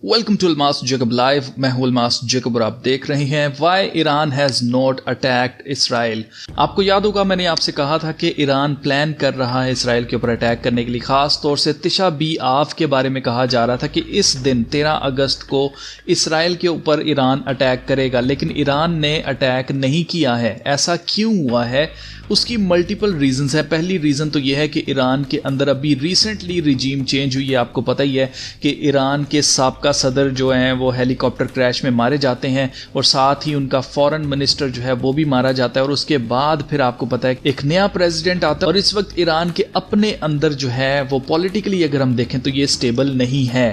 Welcome to Almas Jacob live. मैं हूं अल्मास जैकब और आप देख रहे हैं why Iran has not attacked Israel. आपको याद होगा मैंने आपसे कहा था कि ईरान प्लान कर रहा है इसराइल के ऊपर अटैक करने के लिए। खास तौर से तिशा बी आव के बारे में कहा जा रहा था कि इस दिन 13 अगस्त को इसराइल के ऊपर ईरान अटैक करेगा, लेकिन ईरान ने अटैक नहीं किया है। ऐसा क्यों हुआ है? उसकी मल्टीपल रीजंस है। पहली रीज़न तो यह है कि ईरान के अंदर अभी रिसेंटली रिजीम चेंज हुई है। आपको पता ही है कि ईरान के साबका सदर जो हैं वो हेलीकॉप्टर क्रैश में मारे जाते हैं और साथ ही उनका फॉरेन मिनिस्टर जो है वो भी मारा जाता है। और उसके बाद फिर आपको पता है एक नया प्रेसिडेंट आता है और इस वक्त ईरान के अपने अंदर जो है वो पॉलिटिकली अगर हम देखें तो ये स्टेबल नहीं है।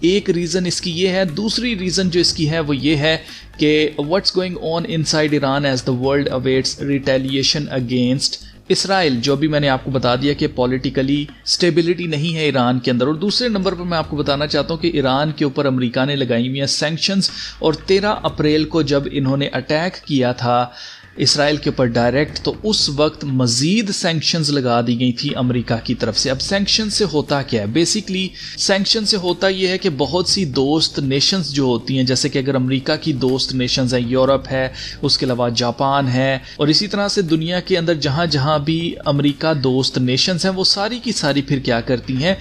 एक रीज़न इसकी ये है। दूसरी रीज़न जो इसकी है वो ये है कि what's going on inside Iran as the world awaits retaliation against Israel, जो भी मैंने आपको बता दिया कि पॉलिटिकली स्टेबिलिटी नहीं है ईरान के अंदर। और दूसरे नंबर पर मैं आपको बताना चाहता हूं कि ईरान के ऊपर अमेरिका ने लगाई हुई है सैंक्शंस और 13 अप्रैल को जब इन्होंने अटैक किया था इसराइल के ऊपर डायरेक्ट, तो उस वक्त मजीद सैंक्शंस लगा दी गई थी अमेरिका की तरफ से। अब सैंक्शन से होता क्या है? बेसिकली सैंक्शन से होता यह है कि बहुत सी दोस्त नेशंस जो होती हैं, जैसे कि अगर अमेरिका की दोस्त नेशंस हैं, यूरोप है, उसके अलावा जापान है, और इसी तरह से दुनिया के अंदर जहां जहां भी अमेरिका दोस्त नेशंस हैं वो सारी की सारी फिर क्या करती हैं,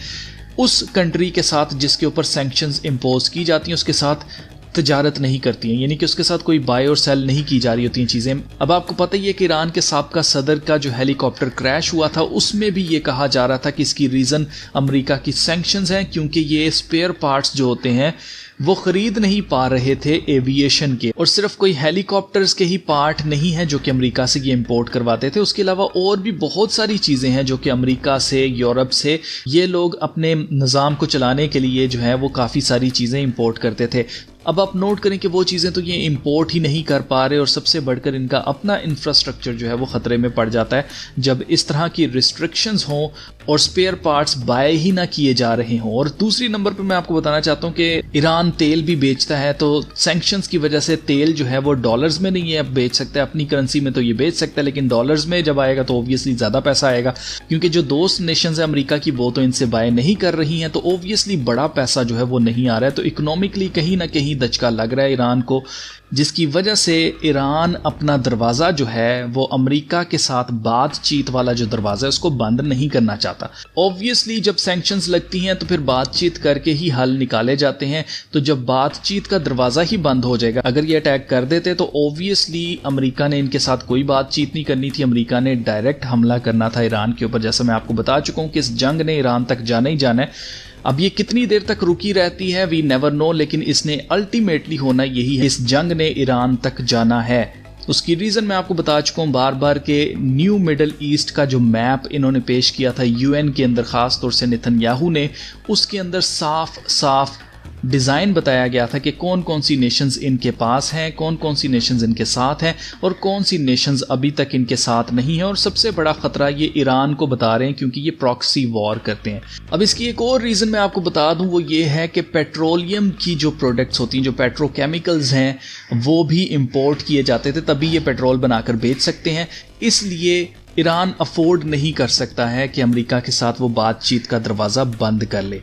उस कंट्री के साथ जिसके ऊपर सैंक्शंस इम्पोज की जाती हैं उसके साथ तजारत नहीं करती हैं, यानी कि उसके साथ कोई बाय और सेल नहीं की जा रही होती हैं चीज़ें। अब आपको पता ही है कि ईरान के साबका सदर का जो हेलीकॉप्टर क्रैश हुआ था उसमें भी ये कहा जा रहा था कि इसकी रीज़न अमेरिका की सैंक्शंस हैं, क्योंकि ये स्पेयर पार्ट्स जो होते हैं वो खरीद नहीं पा रहे थे एविएशन के। और सिर्फ कोई हेलीकॉप्टर्स के ही पार्ट नहीं है जो कि अमेरिका से ये इंपोर्ट करवाते थे, उसके अलावा और भी बहुत सारी चीज़ें हैं जो कि अमेरिका से, यूरोप से ये लोग अपने निज़ाम को चलाने के लिए जो है वो काफ़ी सारी चीज़ें इंपोर्ट करते थे। अब आप नोट करें कि वो चीज़ें तो ये इंपोर्ट ही नहीं कर पा रहे और सबसे बढ़कर इनका अपना इंफ्रास्ट्रक्चर जो है वो ख़तरे में पड़ जाता है जब इस तरह की रिस्ट्रिक्शंस हों और स्पेयर पार्ट्स बाय ही ना किए जा रहे हों। और दूसरी नंबर पर मैं आपको बताना चाहता हूँ कि ईरान तेल भी बेचता है, तो सैंक्शंस की वजह से तेल जो है वो डॉलर्स में नहीं है बेच सकता है, अपनी करेंसी में तो ये बेच सकता है, लेकिन डॉलर्स में जब आएगा तो ओब्वियसली ज़्यादा पैसा आएगा, क्योंकि जो दोस्त नेशंस है अमेरिका की वो तो इनसे बाय नहीं कर रही हैं, तो ओब्वियसली बड़ा पैसा जो है वो नहीं आ रहा है। तो इकोनॉमिकली कहीं ना कहीं दचका लग रहा है ईरान को, जिसकी वजह से ईरान अपना दरवाज़ा जो है वो अमेरिका के साथ बातचीत वाला जो दरवाज़ा है उसको बंद नहीं करना चाहता। ऑब्वियसली जब सैंक्शंस लगती हैं तो फिर बातचीत करके ही हल निकाले जाते हैं, तो जब बातचीत का दरवाज़ा ही बंद हो जाएगा, अगर ये अटैक कर देते तो ऑब्वियसली अमेरिका ने इनके साथ कोई बातचीत नहीं करनी थी, अमेरिका ने डायरेक्ट हमला करना था ईरान के ऊपर। जैसा मैं आपको बता चुका हूँ कि इस जंग ने ईरान तक जाना ही जाना है। अब ये कितनी देर तक रुकी रहती है वी नेवर नो, लेकिन इसने अल्टीमेटली होना यही है, इस जंग ने ईरान तक जाना है। उसकी रीज़न मैं आपको बता चुका हूँ बार बार के न्यू मिडल ईस्ट का जो मैप इन्होंने पेश किया था यूएन के अंदर, ख़ास तौर से नेतन्याहू ने, उसके अंदर साफ साफ डिज़ाइन बताया गया था कि कौन कौन सी नेशंस इनके पास हैं, कौन कौन सी नेशंस इनके साथ हैं और कौन सी नेशंस अभी तक इनके साथ नहीं है। और सबसे बड़ा ख़तरा ये ईरान को बता रहे हैं, क्योंकि ये प्रॉक्सी वॉर करते हैं। अब इसकी एक और रीज़न मैं आपको बता दूं, वो ये है कि पेट्रोलियम की जो प्रोडक्ट्स होती हैं, जो पेट्रोकेमिकल्स हैं, वो भी इंपोर्ट किए जाते थे, तभी ये पेट्रोल बनाकर बेच सकते हैं। इसलिए ईरान अफोर्ड नहीं कर सकता है कि अमेरिका के साथ वो बातचीत का दरवाज़ा बंद कर ले।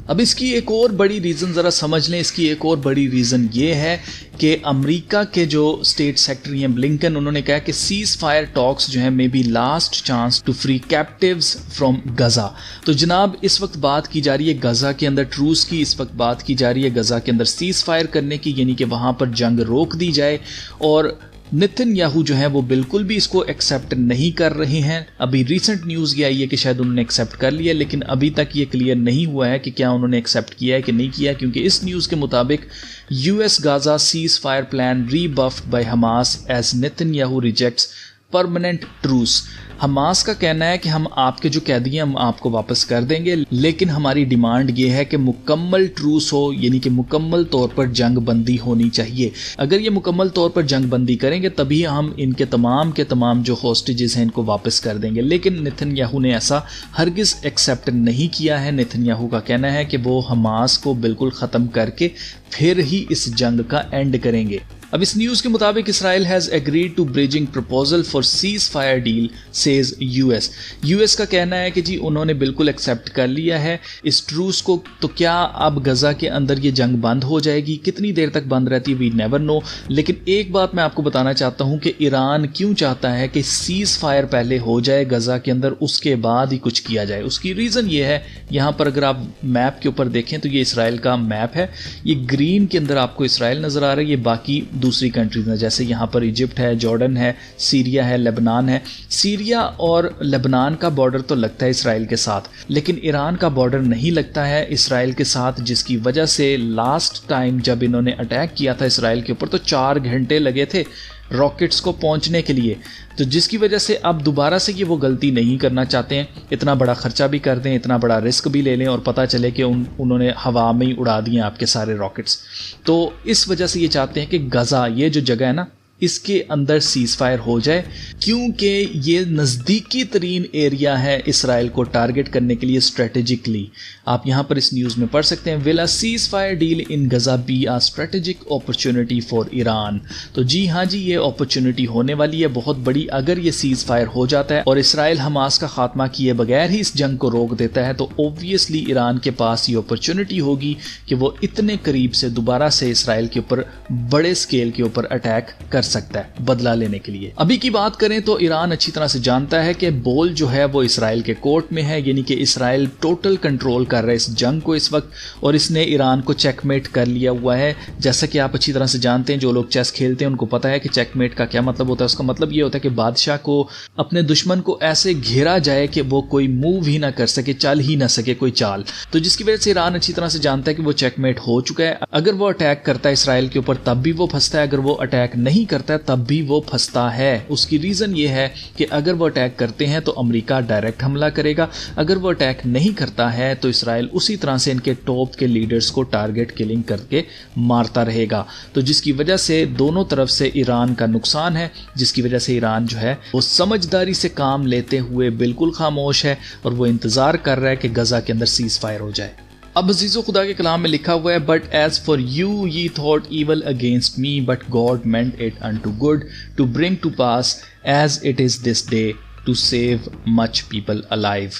अब इसकी एक और बड़ी रीज़न ज़रा समझ लें। इसकी एक और बड़ी रीज़न ये है कि अमेरिका के जो स्टेट सेक्रेटरी हैं ब्लिंकन, उन्होंने कहा कि सीज फायर टॉक्स जो है may be last chance to free captives from Gaza. तो जनाब इस वक्त बात की जा रही है गज़ा के अंदर ट्रूस की, इस वक्त बात की जा रही है गज़ा के अंदर सीज फायर करने की, यानी कि वहाँ पर जंग रोक दी जाए। और नेतन्याहू जो है वो बिल्कुल भी इसको एक्सेप्ट नहीं कर रहे हैं। अभी रिसेंट न्यूज़ ये आई है कि शायद उन्होंने एक्सेप्ट कर लिया, लेकिन अभी तक ये क्लियर नहीं हुआ है कि क्या उन्होंने एक्सेप्ट किया है कि नहीं किया, क्योंकि इस न्यूज़ के मुताबिक US Gaza ceasefire plan rebuffed by Hamas as Netanyahu rejects permanent truce. Hamas का कहना है कि हम आपके जो कैदी हैं हम आपको वापस कर देंगे, लेकिन हमारी डिमांड ये है कि मुकम्मल ट्रूस हो, यानी कि मुकम्मल तौर पर जंग बंदी होनी चाहिए। अगर ये मुकम्मल तौर पर जंग बंदी करेंगे तभी हम इनके तमाम के तमाम जो होस्टेजेस हैं इनको वापस कर देंगे। लेकिन नेतन्याहू ने ऐसा हरगिज़ एक्सेप्ट नहीं किया है। नेतन्याहू का कहना है कि वो हमास को बिल्कुल ख़त्म करके फिर ही इस जंग का एंड करेंगे। अब इस न्यूज के मुताबिक Israel has agreed to bridging proposal for cease fire deal says US. US का कहना है कि जी उन्होंने बिल्कुल एक्सेप्ट कर लिया है इस ट्रूस को। तो क्या अब गजा के अंदर ये जंग बंद हो जाएगी? कितनी देर तक बंद रहती है वी नेवर नो। लेकिन एक बात मैं आपको बताना चाहता हूं कि ईरान क्यों चाहता है कि सीज फायर पहले हो जाए गजा के अंदर, उसके बाद ही कुछ किया जाए। उसकी रीजन ये है, यहां पर अगर आप मैप के ऊपर देखें तो ये इसराइल का मैप है। ये ग्रीन के अंदर आपको इसराइल नजर आ रहा है, ये बाकी दूसरी कंट्रीज हैं, जैसे यहाँ पर इजिप्ट है, जॉर्डन है, सीरिया है, लेबनान है। सीरिया और लेबनान का बॉर्डर तो लगता है इसराइल के साथ, लेकिन ईरान का बॉर्डर नहीं लगता है इसराइल के साथ, जिसकी वजह से लास्ट टाइम जब इन्होंने अटैक किया था इसराइल के ऊपर तो 4 घंटे लगे थे रॉकेट्स को पहुंचने के लिए। तो जिसकी वजह से अब दोबारा से ये वो गलती नहीं करना चाहते हैं, इतना बड़ा खर्चा भी कर दें, इतना बड़ा रिस्क भी ले लें और पता चले कि उन्होंने हवा में ही उड़ा दिए आपके सारे रॉकेट्स। तो इस वजह से ये चाहते हैं कि गजा ये जो जगह है ना, इसके अंदर सीज फायर हो जाए, क्योंकि ये नज़दीकी तरीन एरिया है इसराइल को टारगेट करने के लिए स्ट्रेटेजिकली। आप यहाँ पर इस न्यूज़ में पढ़ सकते हैं, will a cease fire deal in Gaza be a strategic opportunity for Iran. तो जी हाँ जी, ये अपॉर्चुनिटी होने वाली है बहुत बड़ी। अगर ये सीज फायर हो जाता है और इसराइल हमास का खात्मा किए बगैर ही इस जंग को रोक देता है तो ओब्वियसली ईरान के पास ये अपॉर्चुनिटी होगी कि वो इतने करीब से दोबारा से इसराइल के ऊपर बड़े स्केल के ऊपर अटैक कर सकता है बदला लेने के लिए। अभी की बात करें तो ईरान अच्छी तरह से जानता है कि बॉल जो है वो इसराइल के कोर्ट में है, यानी कि इसराइल टोटल कंट्रोल कर रहा है इस जंग को इस वक्त, और इसने ईरान को चेकमेट कर लिया हुआ है। जैसा कि आप अच्छी तरह से जानते हैं, जो लोग चेस खेलते हैं उनको पता है कि चेकमेट का क्या मतलब होता है। उसका मतलब ये होता है कि बादशाह को अपने दुश्मन को ऐसे घेरा जाए कि वो कोई मूव ही ना कर सके, चल ही ना सके कोई चाल। तो जिसकी वजह से ईरान अच्छी तरह से जानता है कि वो चेकमेट हो चुका है। अगर वो अटैक करता है इसराइल के ऊपर तब भी वो फंसता है, अगर वो अटैक नहीं करता है तब भी वो फंसता है। उसकी रीजन ये है कि अगर वो अटैक करते हैं तो अमेरिका डायरेक्ट हमला करेगा, अगर वो अटैक नहीं करता है तो इसराइल उसी तरह से इनके टॉप के लीडर्स को टारगेट किलिंग करके मारता रहेगा। तो जिसकी वजह से दोनों तरफ से ईरान का नुकसान है, जिसकी वजह से ईरान जो है वो समझदारी से काम लेते हुए बिल्कुल खामोश है और वो इंतजार कर रहा है कि गजा के अंदर सीज फायर हो जाए। अब अजीज़ो खुदा के कलाम में लिखा हुआ है, but as for you ye thought evil against me but God meant it unto good to bring to pass as it is this day to save much people alive.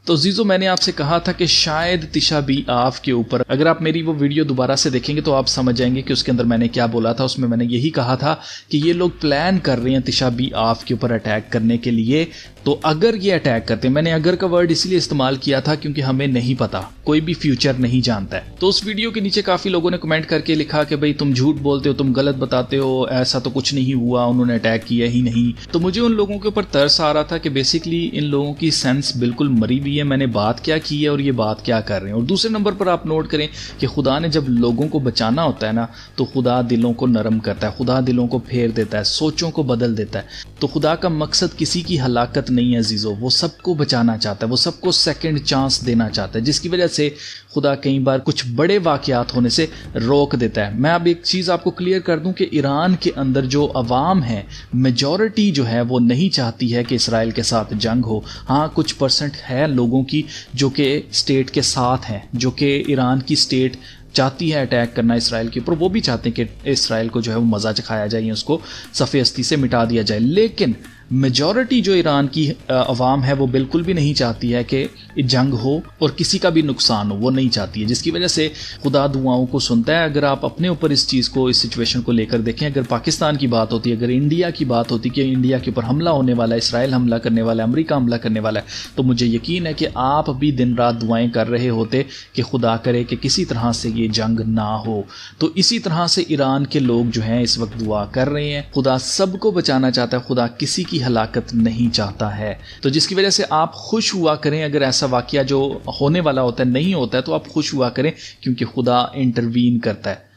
तो जीजो मैंने आपसे कहा था कि शायद तिशा बी आफ के ऊपर, अगर आप मेरी वो वीडियो दोबारा से देखेंगे तो आप समझ जाएंगे कि उसके अंदर मैंने क्या बोला था। उसमें मैंने यही कहा था कि ये लोग प्लान कर रहे हैं तिशा बी आफ के ऊपर अटैक करने के लिए। तो अगर ये अटैक करते हैं, मैंने अगर का वर्ड इसलिए इस्तेमाल किया था क्योंकि हमें नहीं पता, कोई भी फ्यूचर नहीं जानता है। तो उस वीडियो के नीचे काफी लोगों ने कमेंट करके लिखा कि भाई तुम झूठ बोलते हो, तुम गलत बताते हो, ऐसा तो कुछ नहीं हुआ, उन्होंने अटैक किया ही नहीं। तो मुझे उन लोगों के ऊपर तरस आ रहा था कि बेसिकली इन लोगों की सेंस बिल्कुल मरी हुई है, मैंने बात क्या की है और ये बात क्या कर रहे हैं। और दूसरे नंबर पर आप नोट करें कि खुदा ने जब लोगों को बचाना होता है ना, तो खुदा दिलों को नरम करता है, खुदा दिलों को फेर देता है, सोचों को बदल देता है। तो खुदा का मकसद किसी की हलाकत नहीं है जीजो, वो सबको बचाना चाहता है, वो सबको सेकंड चांस देना चाहता है, जिसकी वजह से खुदा कई बार कुछ बड़े वाकयात होने से रोक देता है। मैं अब एक चीज़ आपको क्लियर कर दूं कि ईरान के अंदर जो अवाम है, मेजॉरिटी जो है वो नहीं चाहती है कि इसराइल के साथ जंग हो। हाँ, कुछ परसेंट है लोगों की जो कि स्टेट के साथ हैं, जो कि ईरान की स्टेट चाहती है अटैक करना इसराइल के ऊपर, वो भी चाहते हैं कि इसराइल को जो है वो मज़ा चखाया जाए, उसको सफ़े हस्ती से मिटा दिया जाए। लेकिन मेजॉरिटी जो ईरान की अवाम है वो बिल्कुल भी नहीं चाहती है कि जंग हो और किसी का भी नुकसान हो, वो नहीं चाहती है, जिसकी वजह से खुदा दुआओं को सुनता है। अगर आप अपने ऊपर इस चीज़ को, इस सिचुएशन को लेकर देखें, अगर पाकिस्तान की बात होती है, अगर इंडिया की बात होती कि इंडिया के ऊपर हमला होने वाला है, इसराइल हमला करने वाला है, अमेरिका हमला करने वाला है, तो मुझे यकीन है कि आप भी दिन रात दुआएं कर रहे होते कि खुदा करे कि किसी तरह से ये जंग ना हो। तो इसी तरह से ईरान के लोग जो हैं इस वक्त दुआ कर रहे हैं। खुदा सबको बचाना चाहता है, खुदा किसी की हलाकत नहीं चाहता है। तो जिसकी वजह से आप खुश हुआ करें, अगर ऐसा वाकया जो होने वाला होता है नहीं होता है तो आप खुश हुआ करें, क्योंकि खुदा इंटरवीन करता है।